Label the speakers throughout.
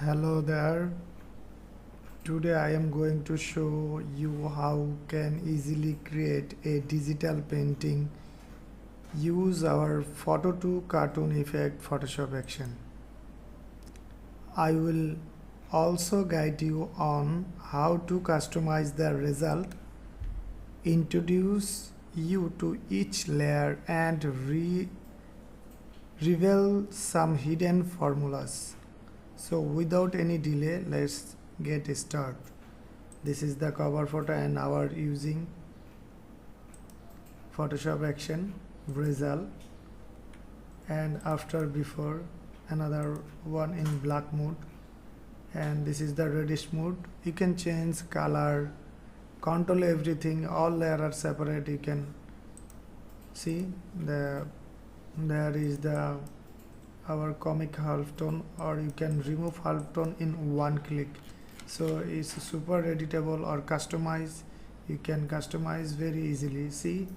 Speaker 1: Hello there. Today I am going to show you how can easily create a digital painting. Use our photo to cartoon effect Photoshop action. I will also guide you on how to customize the result, introduce you to each layer and reveal some hidden formulas. So without any delay, let's get started. This is the cover photo and our using Photoshop action result, and after before another one in black mode, and this is the reddish mode. You can change color, control everything, all layers are separate. You can see there is the our comic halftone, or you can remove halftone in one click. So it's super editable or customize. You can customize very easily. See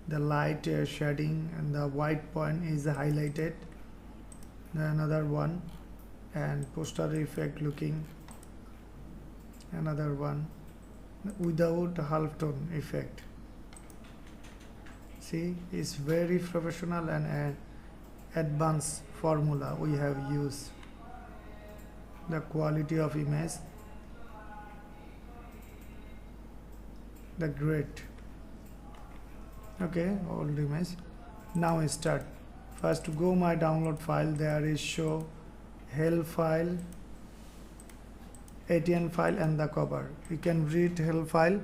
Speaker 1: the light shading and the white point is highlighted. Then another one, and poster effect looking, another one without halftone effect. See, it's very professional and advanced formula we have used. The quality of image, the great. Okay, old image. Now start. First go my download file. There is show help file, ATN file and the cover. You can read help file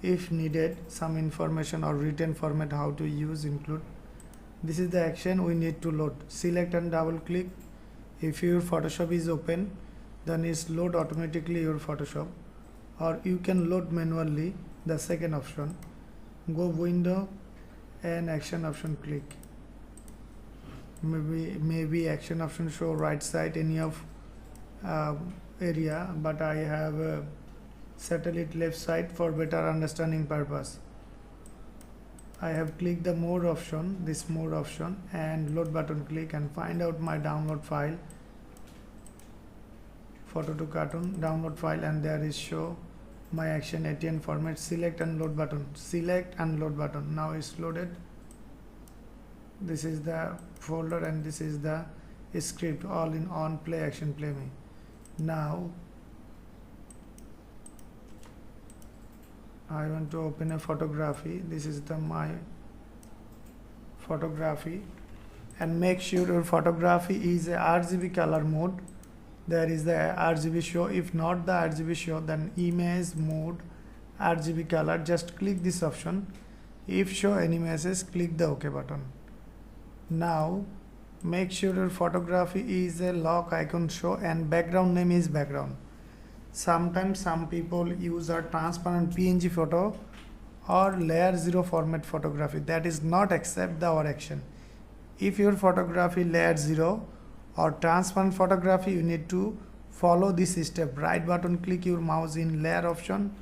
Speaker 1: if needed, some information or written format how to use include. This is the action we need to load. Select and double click. If your Photoshop is open, then it's load automatically your Photoshop, or you can load manually. The second option, go window and action option click. Maybe action option show right side any of area, but I have settled it left side for better understanding purpose. I have clicked the more option, this more option, and load button click and find out my download file, photo to cartoon download file, and there is show my action ATN format. Select and load button, select and load button. Now it's loaded. This is the folder and this is the script, all in on play action play me. Now I want to open a photography. This is the my photography, and make sure your photography is a RGB color mode. There is the RGB show. If not the RGB show, then image mode RGB color. Just click this option. If show any message, click the OK button. Now make sure your photography is a lock icon show and background name is background. Sometimes some people use a transparent PNG photo or layer 0 format photography. That is not accept our action. If your photography layer 0 or transparent photography, you need to follow this step. Right button, click your mouse in layer option,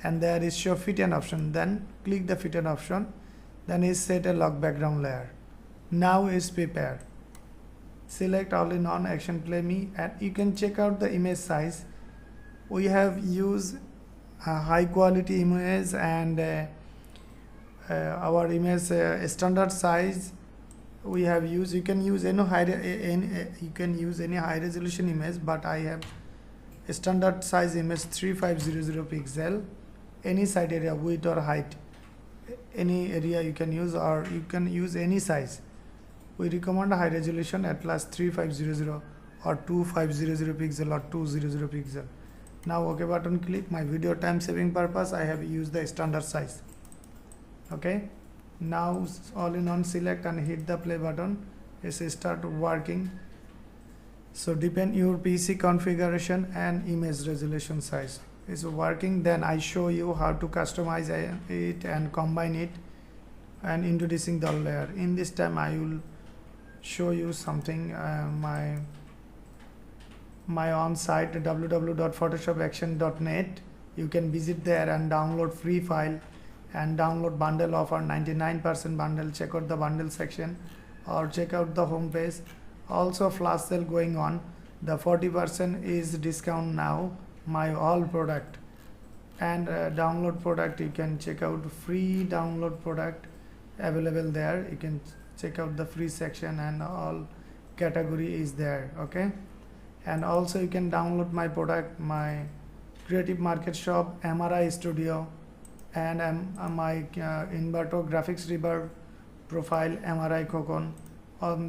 Speaker 1: and there is show fit and option. Then click the fit and option. Then is set a lock background layer. Now is prepare. Select all in on action play me, and you can check out the image size. We have used a high quality image, and our image standard size we have used. You can use any high resolution image, but I have a standard size image 3500 pixel. Any side area, width or height, any area you can use, or you can use any size. We recommend a high resolution at last 3500 or 2500 pixel or 200 pixel. Now OK button click. My video time saving purpose, I have used the standard size. Okay, now all in on select and hit the play button. It's start working. So depend your PC configuration and image resolution size is working. Then I show you how to customize it and combine it and introducing the layer. In this time I will show you something. My on-site www.photoshopaction.net. You can visit there and download free file and download bundle offer, 99% bundle. Check out the bundle section or check out the home page. Also flash sale going on. the 40% is discount now my all product. And download product, you can check out free download product available there. You can check out the free section and all category is there. Okay, and also you can download my product, my creative market shop, MRI studio, and my inverter graphics reverb profile, MRI Cocon.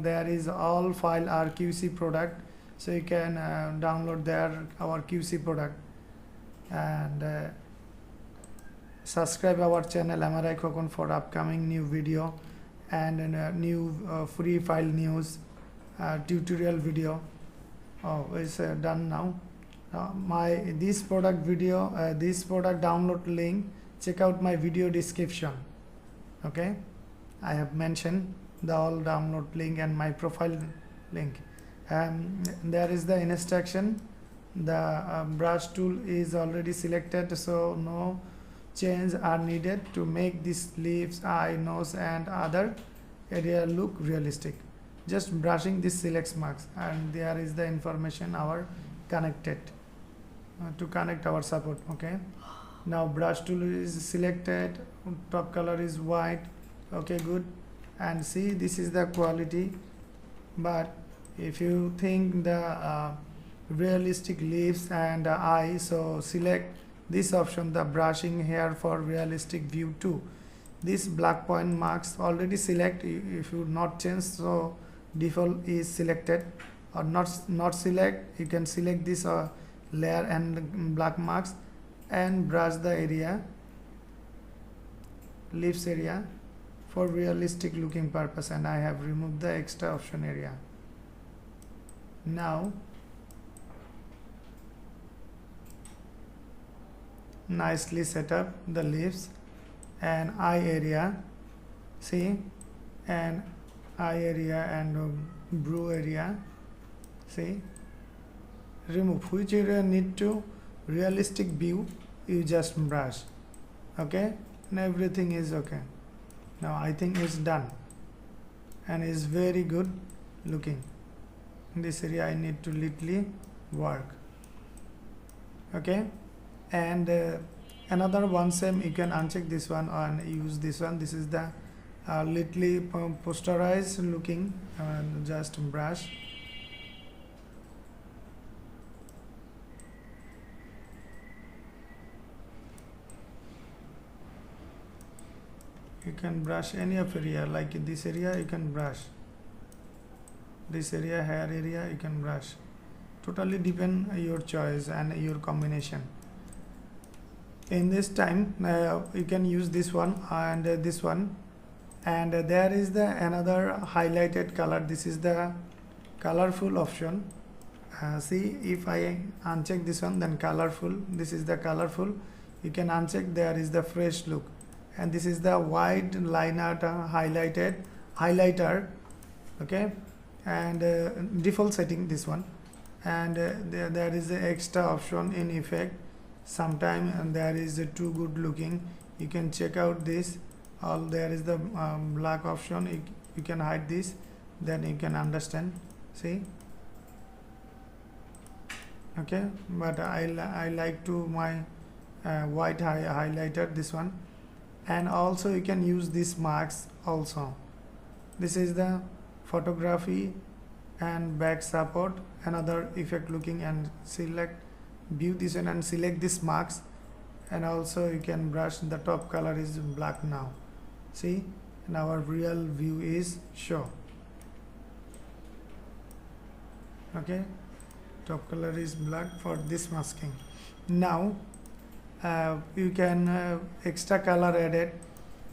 Speaker 1: There is all file are QC product, so you can download there our QC product. And subscribe our channel MRI Cocon for upcoming new video and new free file news tutorial video. Oh, it's done now. This product video, this product download link, check out my video description. Okay, I have mentioned the all download link and my profile link. There is the instruction. The brush tool is already selected, so no change are needed to make these lips, eye, nose and other area look realistic. Just brushing this selects marks, and there is the information our connected to connect our support. Okay, now brush tool is selected, top color is white. Okay, good. And see, this is the quality. But if you think the realistic lips and eye, so select this option, the brushing here for realistic view too. This black point marks already select. If you not change, so default is selected, or not select, you can select this layer and black marks and brush the area, lips area for realistic looking purpose, and I have removed the extra option area. Now nicely set up the lips and eye area, see, and eye area and brow area, see. Remove which area need to realistic view, you just brush. Okay, and everything is okay. Now I think it's done and is very good looking. In this area I need to little work. Okay, and another one, same, you can uncheck this one and use this one. This is the little posterized looking, just brush. You can brush any of area, like in this area you can brush, this area, hair area you can brush. Totally depend your choice and your combination. In this time you can use this one and this one, and there is the another highlighted color. This is the colorful option. See, if I uncheck this one, then colorful, this is the colorful. You can uncheck, there is the fresh look, and this is the white liner highlighter. Okay, and default setting this one, and there is the extra option in effect sometime, and there is a too good looking. You can check out this all. There is the black option, you can hide this, then you can understand. See, okay, but I like to my white highlighter, this one. And also you can use these marks also. This is the photography and back support, another effect looking, and select view this one and select this marks, and also you can brush. The top color is black now, see, and our real view is show. Okay, top color is black for this masking. Now you can extra color edit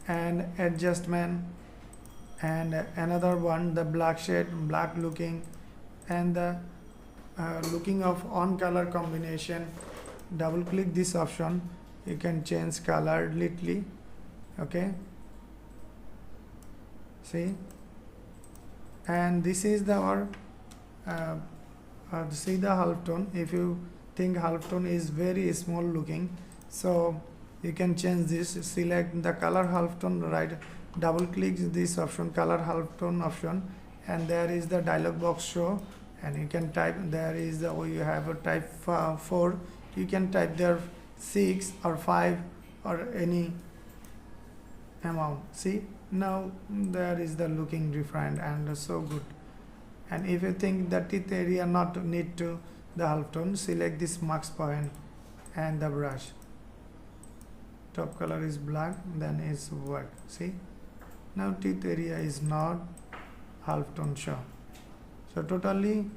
Speaker 1: and adjustment, and another one, the black shade, black looking, and the looking of on color combination. Double click this option, you can change color little. Okay, see, and this is the our see the halftone. If you think halftone is very small looking, so you can change this. Select the color halftone, right, double click this option, color halftone option, and there is the dialog box show and you can type, there is the, you have a type 4, you can type there 6 or 5 or any amount. See, now there is the looking different and so good. And if you think the teeth area not need to the halftone, select this max point and the brush. Top color is black, then is white. See, now teeth area is not halftone show. So totally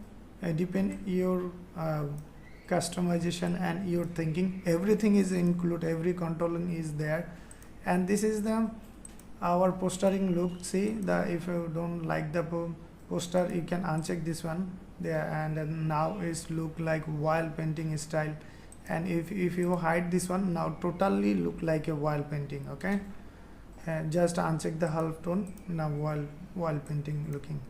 Speaker 1: depend your customization and your thinking. Everything is included, every controlling is there. And this is the our postering look. See, the if you don't like the poster, you can uncheck this one there, and now it's look like wall painting style. And if you hide this one, now totally look like a wall painting. Okay, and just uncheck the halftone, now wall painting looking.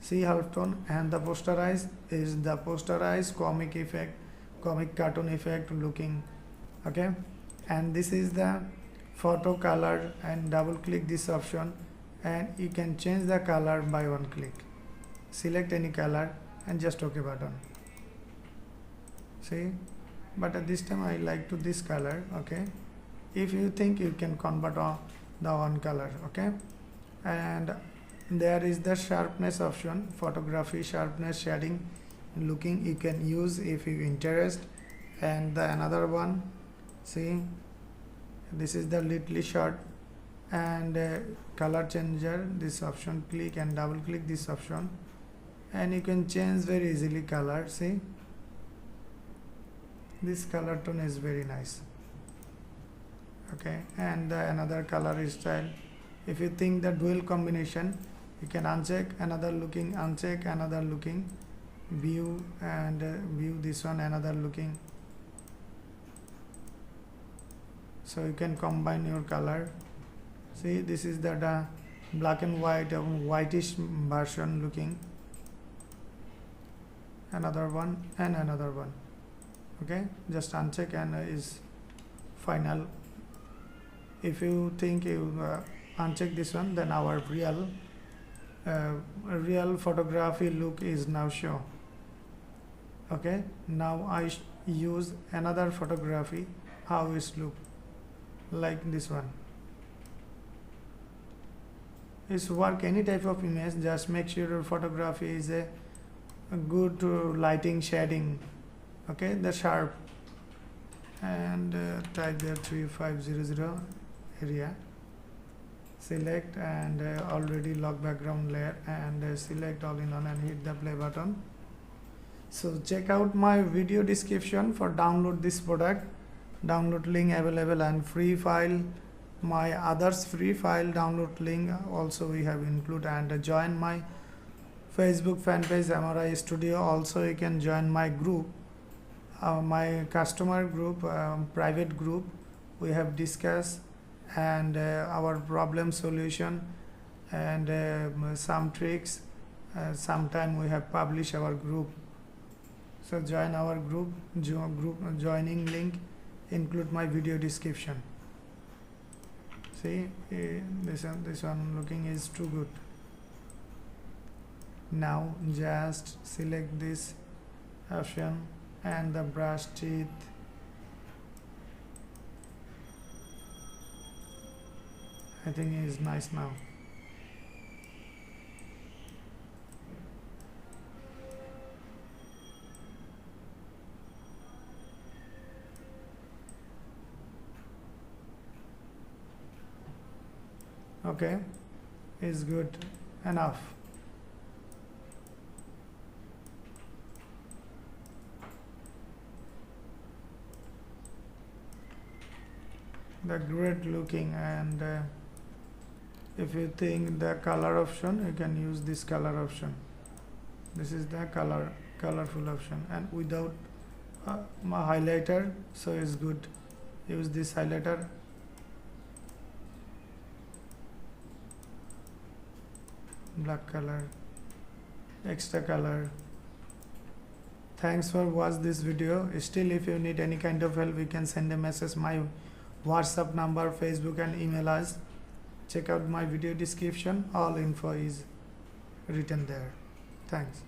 Speaker 1: See, halftone and the posterize is the posterized comic effect, comic cartoon effect looking. Okay, and this is the photo color, and double click this option and you can change the color by one click. Select any color and just OK button. See, but at this time I like to this color. Okay, if you think you can convert on the one color. Okay, and there is the sharpness option, photography sharpness shading looking, you can use if you interest. And the another one, see, this is the little short and color changer, this option, click and double click this option and you can change very easily color. See, this color tone is very nice. Okay, and another color is style, if you think the dual combination, you can uncheck another looking, uncheck another looking, view and view this one, another looking. So you can combine your color. See, this is the black and white whitish version looking, another one and another one. Okay, just uncheck and is final. If you think you uncheck this one, then our real photography look is now shown. Okay, now I use another photography, how it look like this one. It's work any type of image, just make sure your photography is a good lighting, shading. Okay, the sharp, and type there 3500 area, select and already lock background layer and select all in one and hit the play button. So check out my video description for download this product, download link available and free file, my others free file download link also we have included, and join my Facebook fan page MRI Studio. Also you can join my group, my customer group, private group. We have discussed and our problem solution and some tricks. Sometime we have published our group. So join our group, joining link include my video description. See, this one looking is too good. Now just select this option and the brush teeth. I think it is nice now. Okay, is good enough. The great looking, and if you think the color option, you can use this color option. This is the colorful option, and without my highlighter, so it's good. Use this highlighter. Black color, extra color. Thanks for watch this video. Still, if you need any kind of help, you can send a message. My WhatsApp number, Facebook and email us. Check out my video description. All info is written there. Thanks.